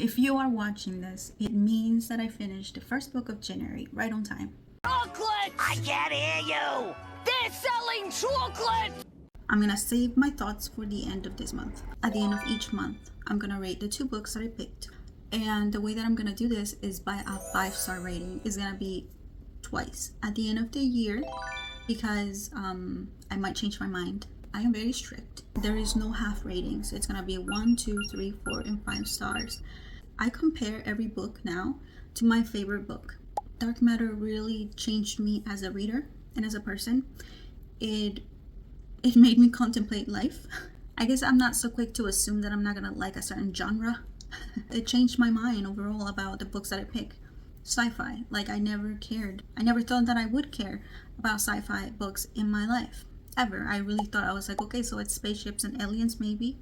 If you are watching this, it means that I finished the first book of January right on time. Chocolate! I can't hear you! They're selling chocolate! I'm gonna save my thoughts for the end of this month. At the end of each month, I'm gonna rate the 2 books that I picked. And the way that I'm gonna do this is by a 5-star rating. It's gonna be twice at the end of the year because I might change my mind. I am very strict. There is no half ratings. It's gonna be 1, 2, 3, 4, and 5 stars. I compare every book now to my favorite book. Dark Matter really changed me as a reader and as a person. It made me contemplate life. I guess I'm not so quick to assume that I'm not gonna like a certain genre. It changed my mind overall about the books that I pick. Sci-fi, like I never cared. I never thought that I would care about sci-fi books in my life, ever. I really thought, I was like, okay, so it's spaceships and aliens maybe.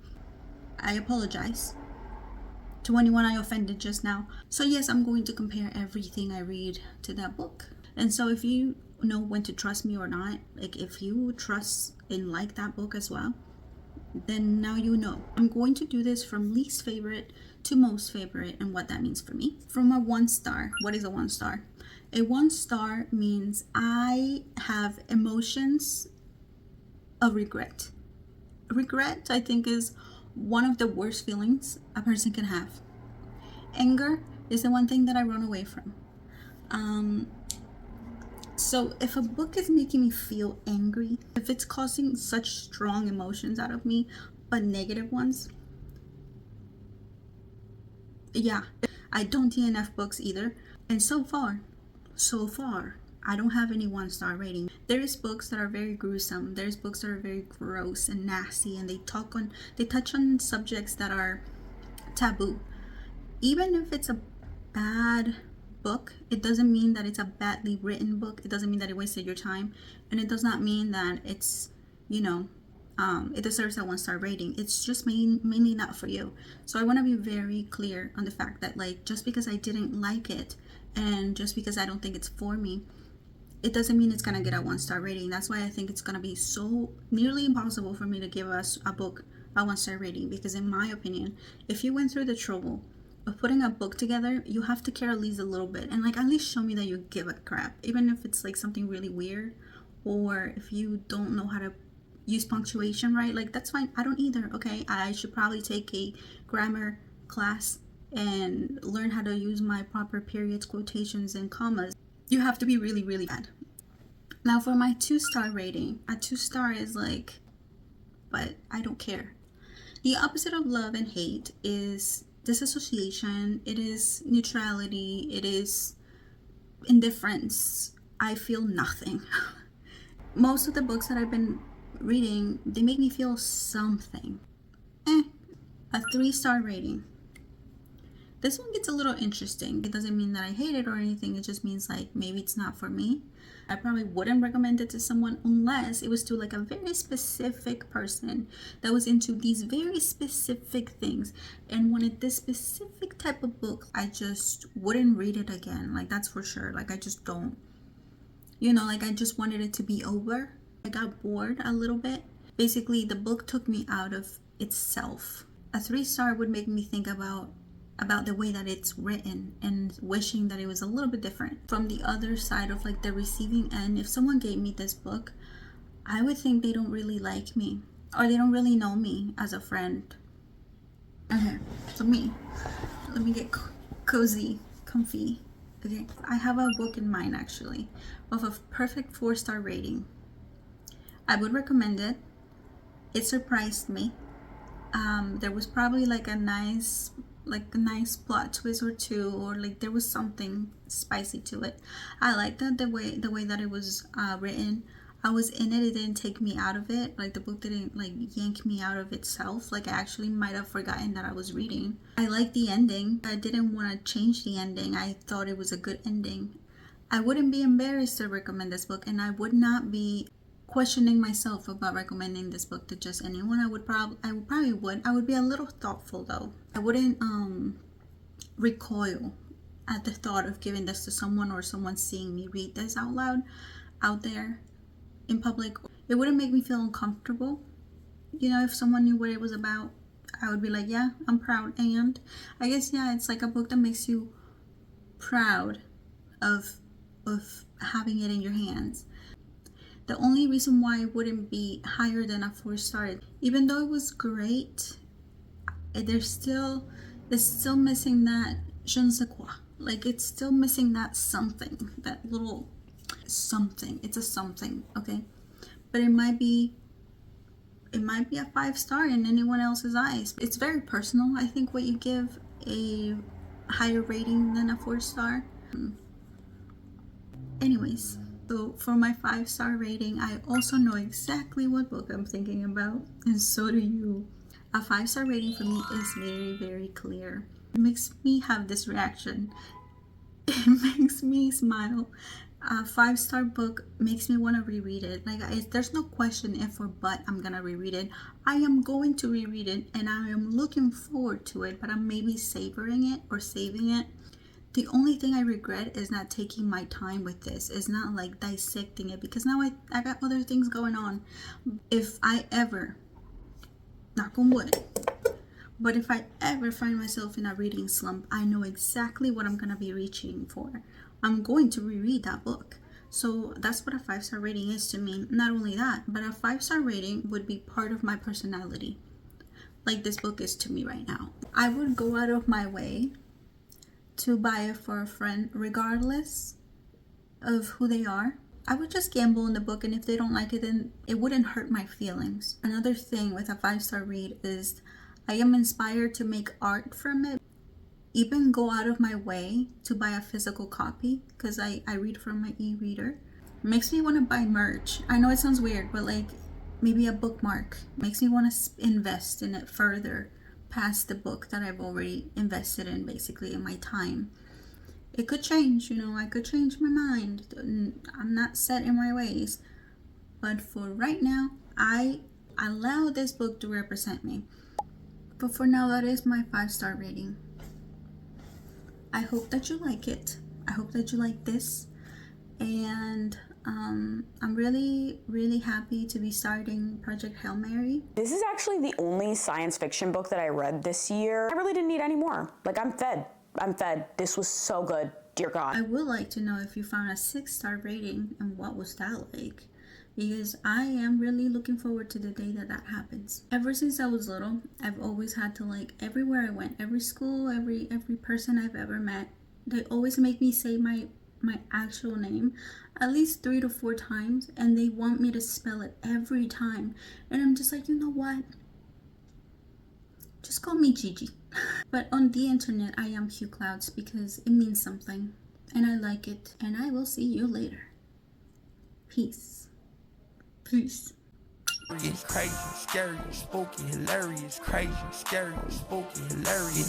I apologize to anyone I offended just now. So yes, I'm going to compare everything I read to that book. And so if you know when to trust me or not, like if you trust and like that book as well, then now you know. I'm going to do this from least favorite to most favorite and what that means for me. From a 1 star, what is a 1 star? A 1 star means I have emotions of regret. Regret, I think, is one of the worst feelings a person can have. Anger is the one thing that I run away from. So if a book is making me feel angry, if it's causing such strong emotions out of me, but negative ones, yeah, I don't DNF books either. And so far, I don't have any 1-star rating. There's books that are very gruesome. There's books that are very gross and nasty, and they touch on subjects that are taboo. Even if it's a bad book, it doesn't mean that it's a badly written book. It doesn't mean that it wasted your time, and it does not mean that it's, it deserves a 1-star rating. It's just mainly not for you. So I want to be very clear on the fact that, like, just because I didn't like it and just because I don't think it's for me, it doesn't mean it's gonna get a 1-star rating. That's why I think it's gonna be so nearly impossible for me to give us a book a 1-star rating, because in my opinion, if you went through the trouble of putting a book together, you have to care at least a little bit, and like at least show me that you give a crap, even if it's like something really weird, or if you don't know how to use punctuation right, like that's fine. I don't either. Okay, I should probably take a grammar class and learn how to use my proper periods, quotations, and commas. You have to be really, really bad. Now for my 2-star rating, a 2-star is like, but I don't care. The opposite of love and hate is disassociation, it is neutrality, it is indifference. I feel nothing. Most of the books that I've been reading, they make me feel something. A 3-star rating. This one gets a little interesting. It doesn't mean that I hate it or anything. It just means like maybe it's not for me. I probably wouldn't recommend it to someone unless it was to like a very specific person that was into these very specific things and wanted this specific type of book. I just wouldn't read it again. Like that's for sure. Like I just don't. Like I just wanted it to be over. I got bored a little bit. Basically, the book took me out of itself. A 3-star would make me think about the way that it's written and wishing that it was a little bit different. From the other side of like the receiving end, if someone gave me this book, I would think they don't really like me or they don't really know me as a friend. Okay, so let me get cozy, comfy. Okay, I have a book in mind actually of a perfect 4-star rating. I would recommend it. It surprised me. There was probably like a nice plot twist or two, or like there was something spicy to it. I liked that the way that it was written. I was in it. It didn't take me out of it. Like the book didn't like yank me out of itself. Like I actually might have forgotten that I was reading. I liked the ending. I didn't want to change the ending. I thought it was a good ending. I wouldn't be embarrassed to recommend this book, and I would not be questioning myself about recommending this book to just anyone. I would be a little thoughtful though. I wouldn't recoil at the thought of giving this to someone or someone seeing me read this out loud out there in public. It wouldn't make me feel uncomfortable. If someone knew what it was about, I would be like, yeah, I'm proud. And I guess, yeah, it's like a book that makes you proud of having it in your hands. The only reason why it wouldn't be higher than a 4-star, even though it was great, it's still missing that je ne sais quoi. Like, it's still missing that something, that little something. It's a something, okay? But it might be a 5-star in anyone else's eyes. It's very personal, I think, what you give a higher rating than a 4-star. Anyways, so for my 5-star rating, I also know exactly what book I'm thinking about, and so do you. A 5-star rating for me is very, very clear. It makes me have this reaction. It makes me smile. A 5-star book makes me want to reread it. Like, there's no question if or but I'm gonna reread it. I am going to reread it, and I am looking forward to it, but I'm maybe savoring it or saving it. The only thing I regret is not taking my time with this. It's not like dissecting it, because now I got other things going on. If I ever, knock on wood, but if I ever find myself in a reading slump, I know exactly what I'm going to be reaching for. I'm going to reread that book. So that's what a 5-star rating is to me. Not only that, but a 5-star rating would be part of my personality, like this book is to me right now. I would go out of my way to buy it for a friend, regardless of who they are. I would just gamble in the book, and if they don't like it, then it wouldn't hurt my feelings. Another thing with a 5-star read is I am inspired to make art from it. Even go out of my way to buy a physical copy, because I read from my e-reader. Makes me want to buy merch. I know it sounds weird, but like maybe a bookmark. Makes me want to invest in it further past the book that I've already invested in, basically, in my time. It could change, I could change my mind. I'm not set in my ways. But for right now, I allow this book to represent me. But for now, that is my 5-star rating. I hope that you like it. I hope that you like this. And I'm really, really happy to be starting Project Hail Mary. This is actually the only science fiction book that I read this year. I really didn't need any more. Like, I'm fed. This was so good. Dear God. I would like to know if you found a 6-star rating and what was that like, because I am really looking forward to the day that happens. Ever since I was little, I've always had to, like, everywhere I went, every school, every person I've ever met, they always make me say my actual name at least 3 to 4 times, and they want me to spell it every time, and I'm just like, you know what, just call me Gigi. But on the internet, I am Hugh Clouds because it means something, and I like it, and I will see you later. Peace. Peace. It's crazy, scary, spooky, hilarious, crazy, scary, spooky, hilarious.